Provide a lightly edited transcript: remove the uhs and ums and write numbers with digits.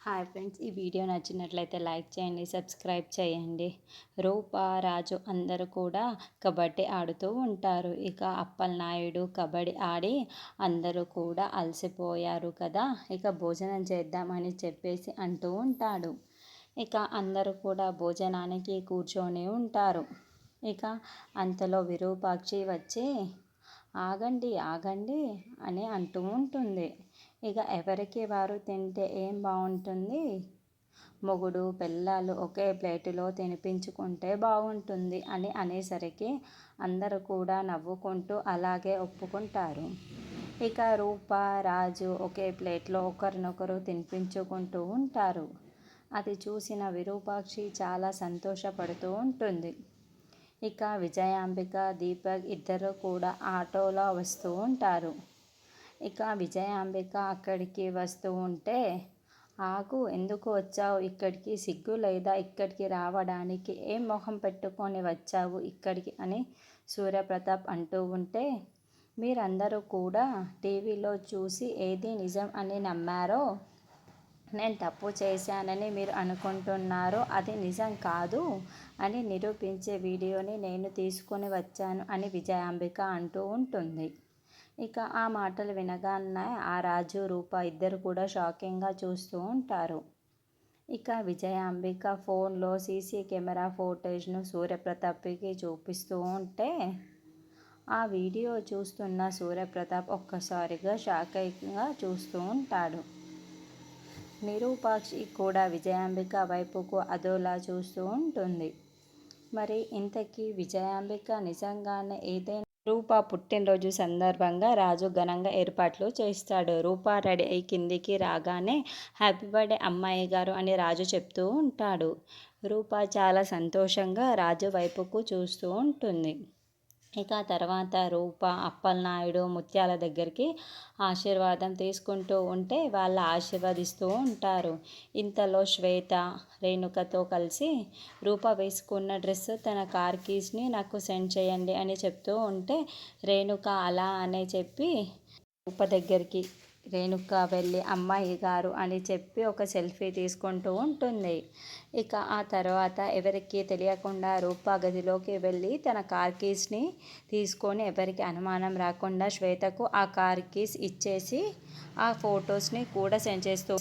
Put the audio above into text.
Hi friends, ఈ video నచ్చినట్లయితే like చేయండి, సబ్స్క్రైబ్ చేయండి. రూప, రాజు అందరూ కూడా కబడ్డీ ఆడుతూ ఉంటారు. ఇక అప్పలనాయుడు కబడ్డీ ఆడి అందరూ కూడా అలసిపోయారు కదా, ఇక భోజనం చేద్దామని చెప్పేసి అంటూ ఉంటాడు. ఇక అందరూ కూడా భోజనానికి కూర్చొని ఉంటారు. ఇక అంతలో విరూపాక్షి వచ్చి ఆగండి ఆగండి అని అంటూ ఉంటుంది. ఇక ఎవరికి వారు తింటే ఏం బాగుంటుంది, మొగుడు పెళ్ళాలు ఒకే ప్లేటులో తినిపించుకుంటే బాగుంటుంది అని అనేసరికి అందరూ కూడా నవ్వుకుంటూ అలాగే ఒప్పుకుంటారు. ఇక రూప, రాజు ఒకే ప్లేట్లో ఒకరినొకరు తినిపించుకుంటూ ఉంటారు. అది చూసిన విరూపాక్షి చాలా సంతోషపడుతూ ఉంటుంది. ఇక విజయాంబిక, దీపక్ ఇద్దరు కూడా ఆటోలో వస్తూ ఉంటారు. ఇక విజయాంబిక అక్కడికి వస్తూ ఉంటే, ఆగు, ఎందుకు వచ్చావు ఇక్కడికి, సిగ్గు లేదా ఇక్కడికి రావడానికి, ఏం మొహం పెట్టుకొని వచ్చావు ఇక్కడికి అని సూర్యప్రతాప్ అంటూ ఉంటే, మీరందరూ కూడా టీవీలో చూసి ఏది నిజం అని నమ్మారో, నేను తప్పు చేశానని మీరు అనుకుంటున్నారో అది నిజం కాదు అని నిరూపించే వీడియోని నేను తీసుకొని వచ్చాను అని విజయాంబిక అంటూ ఉంటుంది. ఇక ఆ మాటలు వినగానే ఆ రాజు, రూప ఇద్దరు కూడా షాకింగ్గా చూస్తూ ఉంటారు. ఇక విజయాంబిక ఫోన్లో సీసీ కెమెరా ఫోటేజ్ను సూర్యప్రతాప్కి చూపిస్తూ ఉంటే, ఆ వీడియో చూస్తున్న సూర్యప్రతాప్ ఒక్కసారిగా షాకింగ్గా చూస్తూ ఉంటాడు. విరూపాక్షి కూడా విజయాంబిక వైపుకు అదోలా చూస్తూ ఉంటుంది. మరి ఇంతకీ విజయాంబిక నిజంగానే ఏదైనా రూప పుట్టినరోజు సందర్భంగా రాజు ఘనంగా ఏర్పాట్లు చేస్తాడు. రూప రెడీ అయి కిందికి రాగానే హ్యాపీ బర్త్డే అమ్మాయి గారు అని రాజు చెప్తూ ఉంటాడు. రూప చాలా సంతోషంగా రాజు వైపుకు చూస్తూ ఉంటుంది. ఇక తర్వాత రూప, అప్పలనాయుడు, ముత్యాల దగ్గరికి ఆశీర్వాదం తీసుకుంటూ ఉంటే వాళ్ళు ఆశీర్వదిస్తూ ఉంటారు. ఇంతలో శ్వేత రేణుకతో కలిసి రూప వేసుకున్న డ్రెస్, తన కార్ కీస్ని నాకు సెండ్ చేయండి అని చెప్తూ ఉంటే, రేణుక అలా అనే చెప్పి రూప దగ్గరికి రేణుక వెళ్ళి అమ్మాయి గారు అని చెప్పి ఒక సెల్ఫీ తీసుకుంటూ ఉంటుంది. ఇక ఆ తర్వాత ఎవరికి తెలియకుండా రూప గదిలోకి వెళ్ళి తన కార్ కీస్ని తీసుకొని ఎవరికి అనుమానం రాకుండా శ్వేతకు ఆ కార్ కీస్ ఇచ్చేసి ఆ ఫొటోస్ని కూడా సెండ్ చేస్తూ